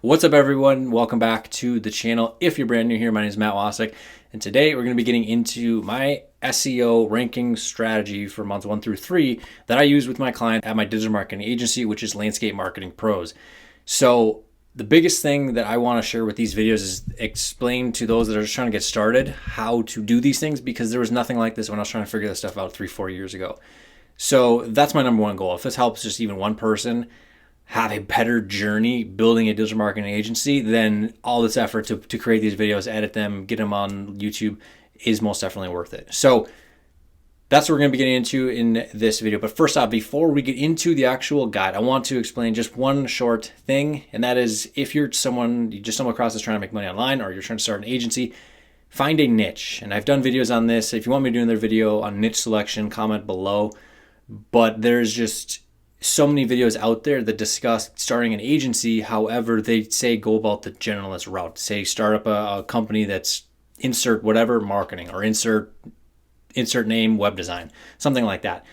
What's up, everyone? Welcome back to the channel. If you're brand new here, my name is Matt Wacek, and today we're going to be getting into my SEO ranking strategy for months 1 through 3 that I use with my client at my digital marketing agency, which is Landscape Marketing Pros. So the biggest thing that I want to share with these videos is explain to those that are just trying to get started how to do these things, because there was nothing like this when I was trying to figure this stuff out 3-4 years ago. So that's my number one goal. If this helps just even one person have a better journey building a digital marketing agency, then all this effort to create these videos, edit them, get them on YouTube is most definitely worth it. So that's what we're going to be getting into in this video. But first off, before we get into the actual guide, I want to explain just one short thing. And that is, if you're someone, you just stumble across this trying to make money online, or you're trying to start an agency, find a niche. And I've done videos on this. If you want me to do another video on niche selection, comment below. But there's just so many videos out there that discuss starting an agency. However, they say go about the generalist route. Say start up a company that's insert whatever marketing, or insert name web design, something like that.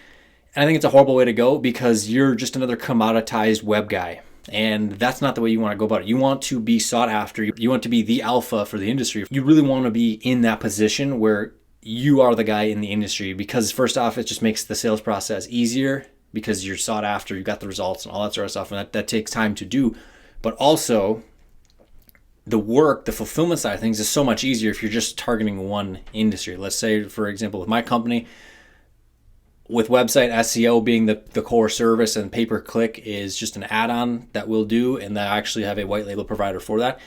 And I think it's a horrible way to go, because you're just another commoditized web guy. And that's not the way you want to go about it. You want to be sought after. You want to be the alpha for the industry. You really want to be in that position where you are the guy in the industry, because first off, it just makes the sales process easier, because you're sought after, you got the results and all that sort of stuff, and that takes time to do. But also, the work, the fulfillment side of things is so much easier if you're just targeting one industry. Let's say, for example, with my company, with website SEO being the core service, and pay-per-click is just an add-on that we'll do, and that I actually have a white label provider for that.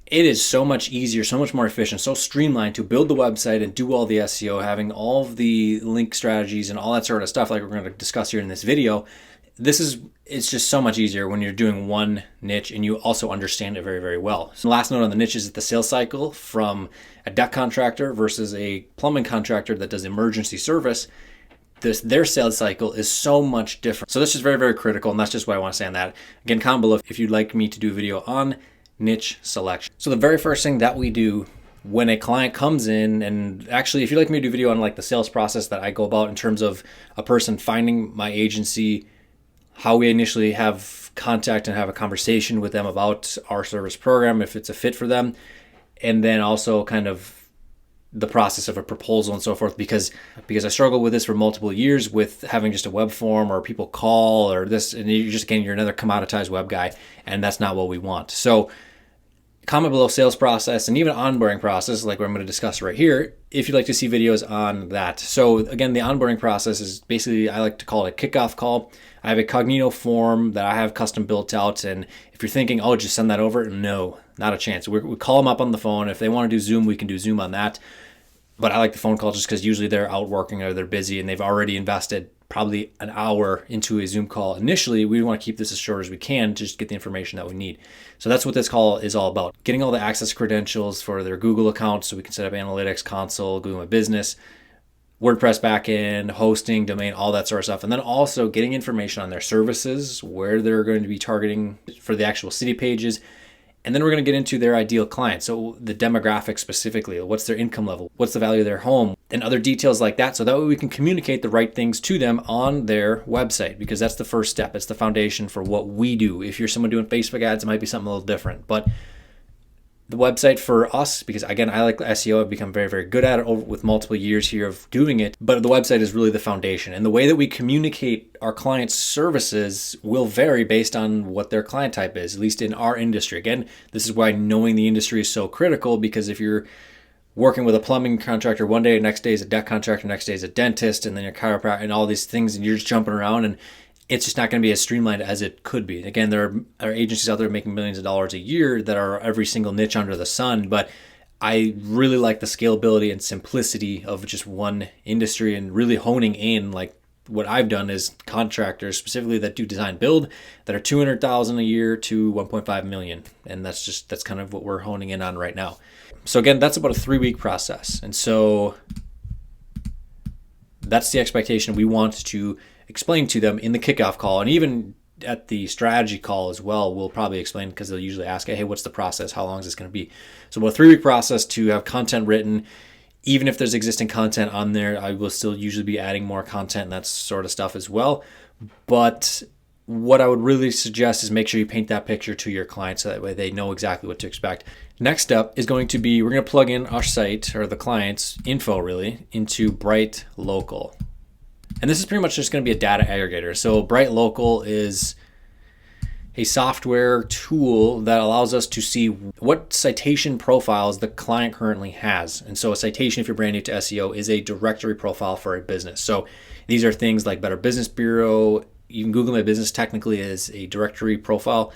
It is so much easier, so much more efficient, so streamlined to build the website and do all the SEO, having all of the link strategies and all that sort of stuff like we're going to discuss here in this video. It's just so much easier when you're doing one niche and you also understand it very, very well. So the last note on the niche is that the sales cycle from a deck contractor versus a plumbing contractor that does emergency service, their sales cycle is so much different. So this is very, very critical, and that's just what I want to say on that. Again, comment below if you'd like me to do a video on niche selection. So the very first thing that we do when a client comes in, and actually if you'd like me to do a video on like the sales process that I go about in terms of a person finding my agency, how we initially have contact and have a conversation with them about our service program, if it's a fit for them, and then also kind of the process of a proposal and so forth, because I struggled with this for multiple years with having just a web form or people call or this, and you're another commoditized web guy, and that's not what we want. So comment below sales process and even onboarding process, like what I'm going to discuss right here, if you'd like to see videos on that. So again, the onboarding process is basically, I like to call it a kickoff call. I have a Cognito form that I have custom built out, and if you're thinking, oh, just send that over, no, not a chance. We call them up on the phone. If they want to do Zoom, we can do Zoom on that. But I like the phone call just because usually they're out working or they're busy and they've already invested probably an hour into a Zoom call. Initially, we want to keep this as short as we can to just get the information that we need. So that's what this call is all about. Getting all the access credentials for their Google account so we can set up analytics, console, Google My Business, WordPress backend, hosting, domain, all that sort of stuff. And then also getting information on their services, where they're going to be targeting for the actual city pages. And then we're going to get into their ideal client. So the demographics specifically, what's their income level, what's the value of their home, and other details like that. So that way we can communicate the right things to them on their website, because that's the first step. It's the foundation for what we do. If you're someone doing Facebook ads, it might be something a little different. But the website for us, because again, I like SEO, I've become very, very good at it with multiple years here of doing it, but the website is really the foundation. And the way that we communicate our clients' services will vary based on what their client type is, at least in our industry. Again, this is why knowing the industry is so critical, because if you're working with a plumbing contractor one day, next day is a deck contractor, next day is a dentist, and then your chiropractor and all these things, and you're just jumping around, and it's just not going to be as streamlined as it could be. Again, there are agencies out there making millions of dollars a year that are every single niche under the sun, but I really like the scalability and simplicity of just one industry, and really honing in, like what I've done is contractors specifically that do design build that are $200,000 a year to $1.5 million. And that's kind of what we're honing in on right now. So again, that's about a 3-week process. And so that's the expectation we want to explain to them in the kickoff call, and even at the strategy call as well. We'll probably explain, because they'll usually ask, hey, what's the process? How long is this going to be? So about a 3-week process to have content written. Even if there's existing content on there, I will still usually be adding more content and that sort of stuff as well. But what I would really suggest is make sure you paint that picture to your clients so that way they know exactly what to expect. Next up is going to be, we're going to plug in our site or the client's info really into Bright Local. And this is pretty much just going to be a data aggregator. So Bright Local is a software tool that allows us to see what citation profiles the client currently has. And so a citation, if you're brand new to SEO, is a directory profile for a business. So these are things like Better Business Bureau. Even Google My Business technically is a directory profile.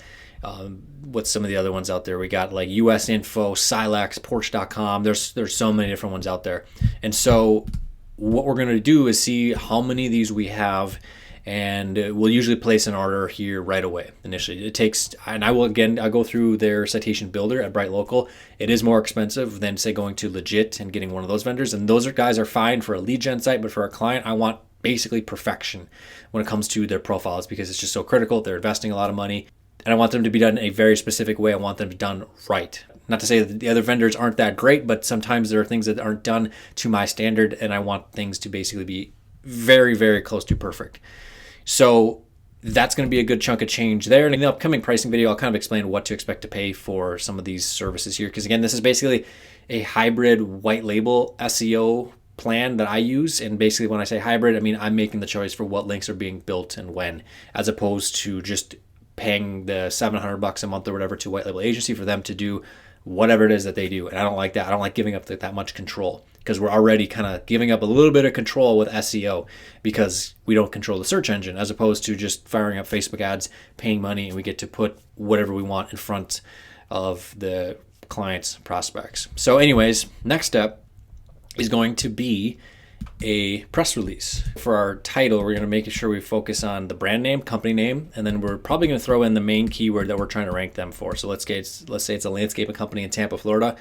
What's some of the other ones out there? We got like US Info, Silex, Porch.com. There's so many different ones out there. And so what we're going to do is see how many of these we have, and we'll usually place an order here right away. Initially, it takes, and I'll go through their citation builder at Bright Local. It is more expensive than say going to Legit and getting one of those vendors, and those guys are fine for a lead gen site, but for a client, I want basically perfection when it comes to their profiles because it's just so critical. They're investing a lot of money, and I want them to be done in a very specific way. I want them done right. Not to say that the other vendors aren't that great, but sometimes there are things that aren't done to my standard, and I want things to basically be very, very close to perfect. So that's going to be a good chunk of change there. And in the upcoming pricing video, I'll kind of explain what to expect to pay for some of these services here. Because again, this is basically a hybrid white label SEO plan that I use. And basically when I say hybrid, I mean I'm making the choice for what links are being built and when, as opposed to just paying the $700 a month or whatever to white label agency for them to do whatever it is that they do. And I don't like that. I don't like giving up that much control, because we're already kind of giving up a little bit of control with SEO because we don't control the search engine, as opposed to just firing up Facebook ads, paying money, and we get to put whatever we want in front of the client's prospects. So anyways, next step is going to be a press release. For our title, we're going to make sure we focus on the brand name, company name, and then we're probably going to throw in the main keyword that we're trying to rank them for. So let's say it's a landscaping company in Tampa, Florida.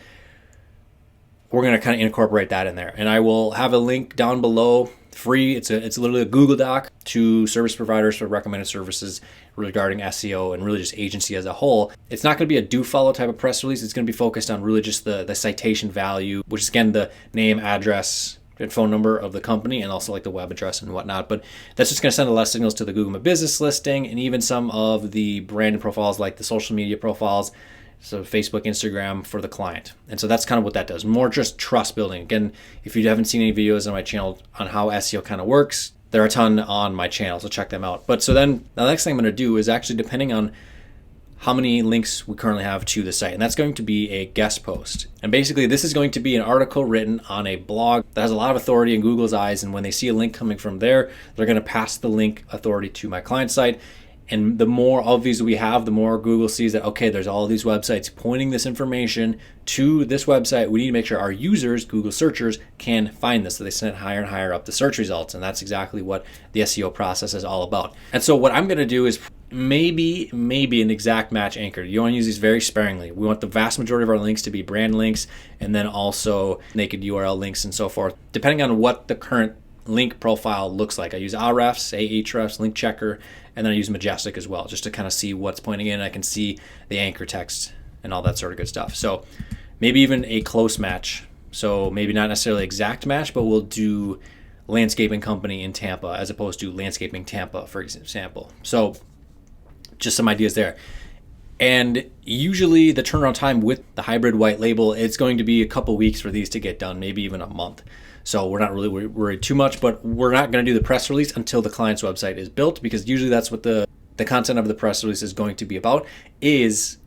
We're going to kind of incorporate that in there. And I will have a link down below, free. It's literally a Google Doc to service providers for recommended services regarding SEO and really just agency as a whole. It's not going to be a do follow type of press release. It's going to be focused on really just the citation value, which is again the name, address, and phone number of the company, and also like the web address and whatnot. But that's just going to send a lot of signals to the Google My Business listing, and even some of the branded profiles like the social media profiles, so Facebook, Instagram for the client. And so that's kind of what that does. More just trust building. Again, if you haven't seen any videos on my channel on how SEO kind of works, there are a ton on my channel, so check them out. But so then the next thing I'm going to do is actually, depending on how many links we currently have to the site, and that's going to be a guest post. And basically this is going to be an article written on a blog that has a lot of authority in Google's eyes, and when they see a link coming from there, they're going to pass the link authority to my client site. And the more of these we have, the more Google sees that, okay, there's all these websites pointing this information to this website. We need to make sure our users, Google searchers, can find this. So they send it higher and higher up the search results. And that's exactly what the SEO process is all about. And so what I'm going to do is maybe an exact match anchor. You want to use these very sparingly. We want the vast majority of our links to be brand links, and then also naked URL links and so forth, depending on what the current link profile looks like. I use Ahrefs, Ahrefs, Link Checker, and then I use Majestic as well, just to kind of see what's pointing in. I can see the anchor text and all that sort of good stuff. So maybe even a close match. So maybe not necessarily exact match, but we'll do landscaping company in Tampa as opposed to landscaping Tampa, for example. So just some ideas there. And usually the turnaround time with the hybrid white label, it's going to be a couple weeks for these to get done, maybe even a month. So we're not really worried too much, but we're not going to do the press release until the client's website is built, because usually that's what the content of the press release is going to be about, is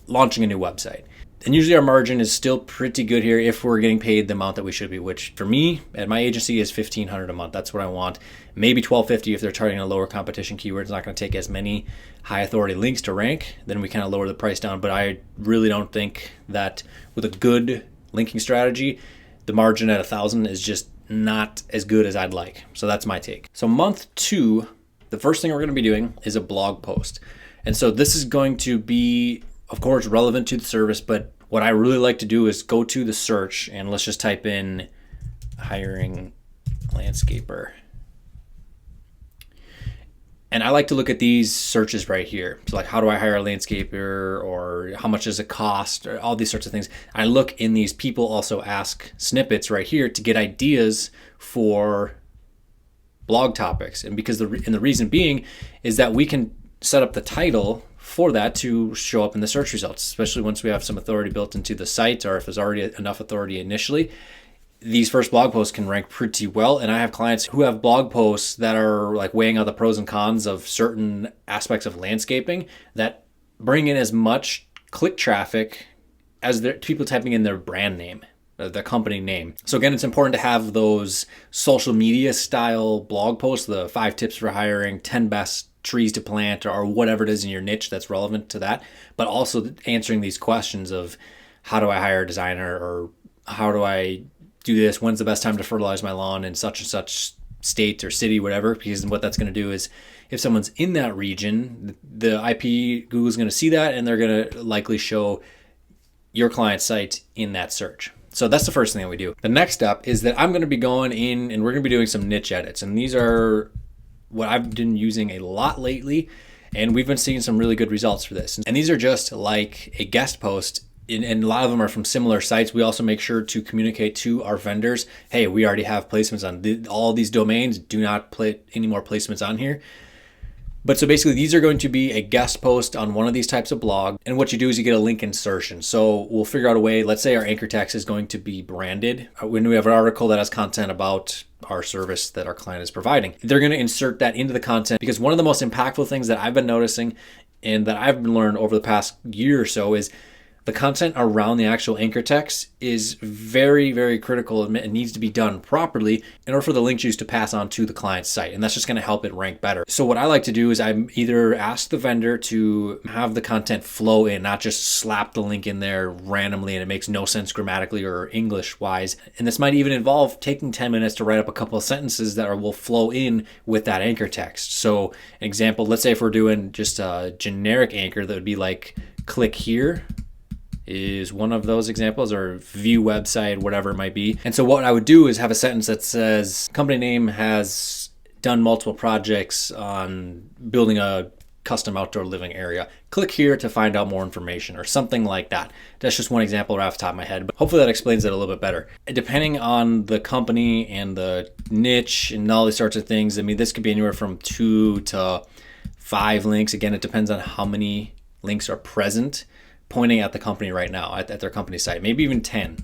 launching a new website. And usually our margin is still pretty good here if we're getting paid the amount that we should be, which for me at my agency is $1,500 a month. That's what I want. Maybe $1,250 if they're targeting a lower competition keyword. It's not going to take as many high authority links to rank. Then we kind of lower the price down. But I really don't think that with a good linking strategy, the margin at $1,000 is just not as good as I'd like. So that's my take. So month 2, the first thing we're going to be doing is a blog post. And so this is going to be, of course, relevant to the service, but what I really like to do is go to the search and let's just type in hiring landscaper. And I like to look at these searches right here. So like, how do I hire a landscaper, or how much does it cost, or all these sorts of things. I look in these people also ask snippets right here to get ideas for blog topics. And because the reason being is that we can set up the title for that to show up in the search results, especially once we have some authority built into the site, or if there's already enough authority initially. These first blog posts can rank pretty well. And I have clients who have blog posts that are like weighing out the pros and cons of certain aspects of landscaping that bring in as much click traffic as the people typing in their brand name, the company name. So again, it's important to have those social media style blog posts, the 5 tips for hiring, 10 best trees to plant, or whatever it is in your niche that's relevant to that, but also answering these questions of how do I hire a designer, or how do I do this? When's the best time to fertilize my lawn in such and such state or city, whatever, because what that's going to do is if someone's in that region, the IP, Google's going to see that, and they're going to likely show your client's site in that search. So that's the first thing that we do. The next step is that I'm going to be going in and we're going to be doing some niche edits. And these are what I've been using a lot lately, and we've been seeing some really good results for this. And these are just like a guest post, and a lot of them are from similar sites. We also make sure to communicate to our vendors, hey, we already have placements on all these domains. Do not put any more placements on here. But so basically, these are going to be a guest post on one of these types of blog. And what you do is you get a link insertion. So we'll figure out a way, let's say our anchor text is going to be branded. When we have an article that has content about our service that our client is providing, they're going to insert that into the content, because one of the most impactful things that I've been noticing and that I've been learned over the past year or so is the content around the actual anchor text is very, very critical, and it needs to be done properly in order for the link juice to pass on to the client's site. And that's just going to help it rank better. So what I like to do is I either ask the vendor to have the content flow in, not just slap the link in there randomly and it makes no sense grammatically or English wise. And this might even involve taking 10 minutes to write up a couple of sentences that will flow in with that anchor text. So an example, let's say if we're doing just a generic anchor, that would be like click here is one of those examples, or view website, whatever it might be. And so what I would do is have a sentence that says company name has done multiple projects on building a custom outdoor living area. Click here to find out more information, or something like that. That's just one example right off the top of my head, but hopefully that explains it a little bit better. Depending on the company and the niche and all these sorts of things, I mean, this could be anywhere from 2 to 5 links. Again, it depends on how many links are present pointing at the company right now, at their company site, maybe even 10.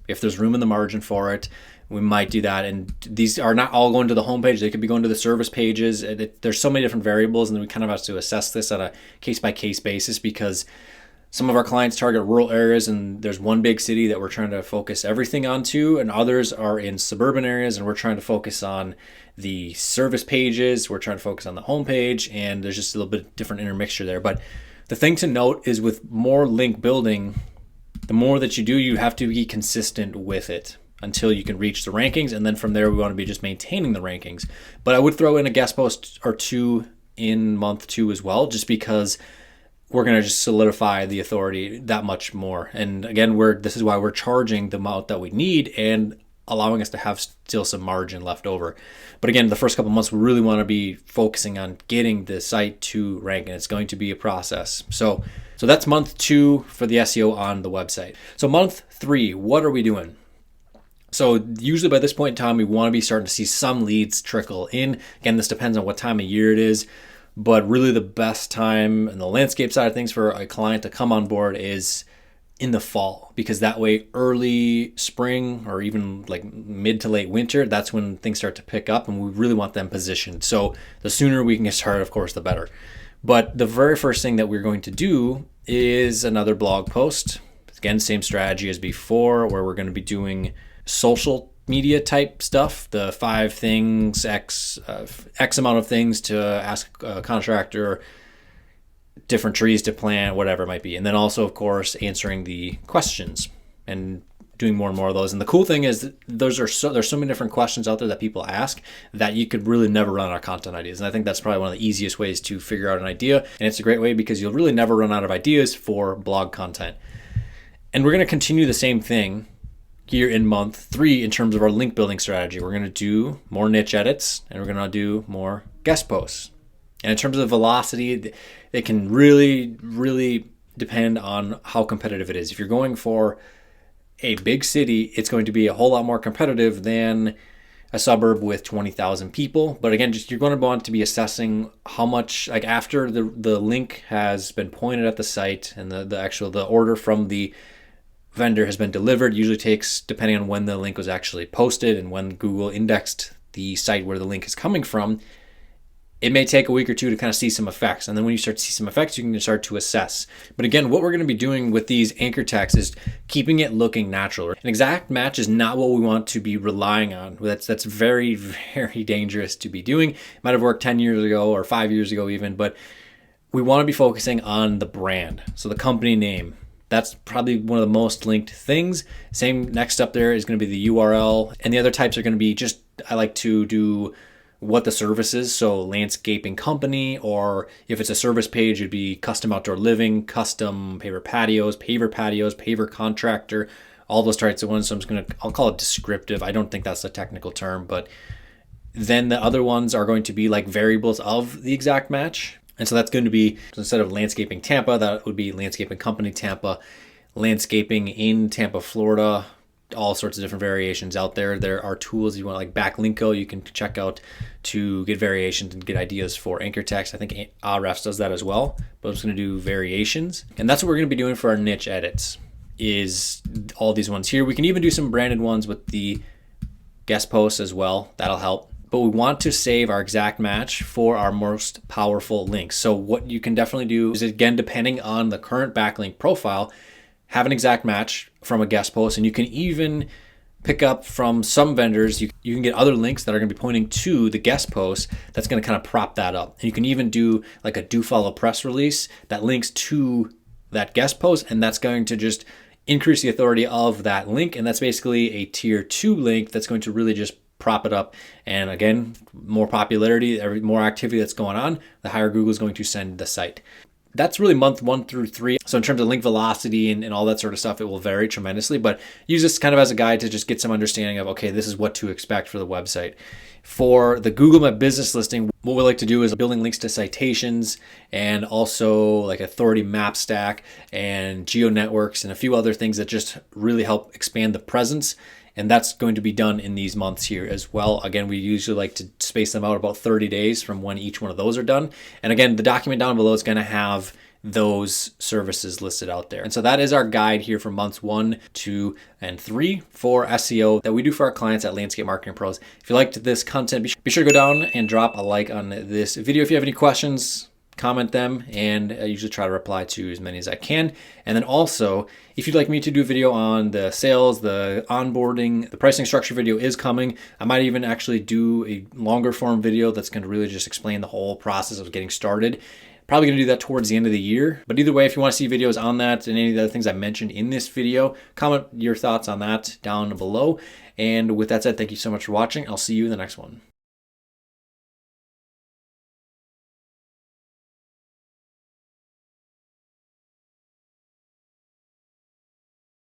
If there's room in the margin for it, we might do that. And these are not all going to the homepage. They could be going to the service pages. There's so many different variables, and then we kind of have to assess this on a case-by-case basis, because some of our clients target rural areas and there's one big city that we're trying to focus everything onto, and others are in suburban areas and we're trying to focus on the service pages. We're trying to focus on the homepage, and there's just a little bit different intermixture there. But the thing to note is with more link building, the more that you do, you have to be consistent with it until you can reach the rankings. And then from there, we want to be just maintaining the rankings. But I would throw in a guest post or 2 in month 2 as well, just because we're going to just solidify the authority that much more. And again, this is why we're charging the amount that we need and allowing us to have still some margin left over. But again, the first couple months, we really want to be focusing on getting the site to rank, and it's going to be a process. So that's month 2 for the SEO on the website. So month 3, what are we doing? So usually by this point in time, we want to be starting to see some leads trickle in. Again, this depends on what time of year it is, but really the best time in the landscape side of things for a client to come on board is in the fall, because that way early spring or even like mid to late winter, that's when things start to pick up, and we really want them positioned. So the sooner we can get started, of course, the better. But the very first thing that we're going to do is another blog post. Again, same strategy as before, where we're going to be doing social media type stuff, the 5 things, X amount of things to ask a contractor, different trees to plant, whatever it might be. And then also, of course, answering the questions and doing more and more of those. And the cool thing is there's so many different questions out there that people ask that you could really never run out of content ideas. And I think that's probably one of the easiest ways to figure out an idea. And it's a great way because you'll really never run out of ideas for blog content. And we're going to continue the same thing here in month 3 in terms of our link building strategy. We're going to do more niche edits, and we're going to do more guest posts. And in terms of velocity, it can really, really depend on how competitive it is. If you're going for a big city, it's going to be a whole lot more competitive than a suburb with 20,000 people. But again, just you're going to want to be assessing how much, like after the link has been pointed at the site and the order from the vendor has been delivered, usually takes, depending on when the link was actually posted and when Google indexed the site where the link is coming from, it may take a week or two to kind of see some effects. And then when you start to see some effects, you can start to assess. But again, what we're going to be doing with these anchor texts is keeping it looking natural. An exact match is not what we want to be relying on. That's very, very dangerous to be doing. It might have worked 10 years ago or 5 years ago even, but we want to be focusing on the brand. So the company name. That's probably one of the most linked things. Same, next up there is going to be the URL. And the other types are going to be just, I like to do what the service is. So landscaping company, or if it's a service page, it'd be custom outdoor living, custom paver patios, paver contractor, all those types of ones. So I'll call it descriptive. I don't think that's a technical term, but then the other ones are going to be like variables of the exact match. And so that's going to be, instead of landscaping Tampa, that would be landscaping company Tampa, landscaping in Tampa, Florida, all sorts of different variations out there. There are tools you want, like Backlinko, you can check out to get variations and get ideas for anchor text. I think Ahrefs does that as well, but I'm just going to do variations. And that's what we're going to be doing for our niche edits, is all these ones here. We can even do some branded ones with the guest posts as well. That'll help. But we want to save our exact match for our most powerful links. So what you can definitely do is, again, depending on the current backlink profile, have an exact match from a guest post. And you can even pick up from some vendors, you can get other links that are going to be pointing to the guest post that's going to kind of prop that up. And you can even do like a do follow press release that links to that guest post, and that's going to just increase the authority of that link. And that's basically a tier 2 link that's going to really just prop it up. And again, more popularity, more activity that's going on, the higher Google is going to send the site. That's really month 1 through 3. So in terms of link velocity and all that sort of stuff, it will vary tremendously, but use this kind of as a guide to just get some understanding of, okay, this is what to expect for the website. For the Google My Business listing, what we like to do is building links to citations and also like authority map stack and geo networks and a few other things that just really help expand the presence. And that's going to be done in these months here as well. Again, we usually like to space them out about 30 days from when each one of those are done. And again, the document down below is going to have those services listed out there. And so that is our guide here for months 1, 2, and 3 for SEO that we do for our clients at Landscape Marketing Pros. If you liked this content, be sure to go down and drop a like on this video. If you have any questions, comment them, and I usually try to reply to as many as I can. And then also, if you'd like me to do a video on the sales, the onboarding, the pricing structure video is coming. I might even actually do a longer form video that's going to really just explain the whole process of getting started. Probably going to do that towards the end of the year. But either way, if you want to see videos on that and any of the other things I mentioned in this video, comment your thoughts on that down below. And with that said, thank you so much for watching. I'll see you in the next one.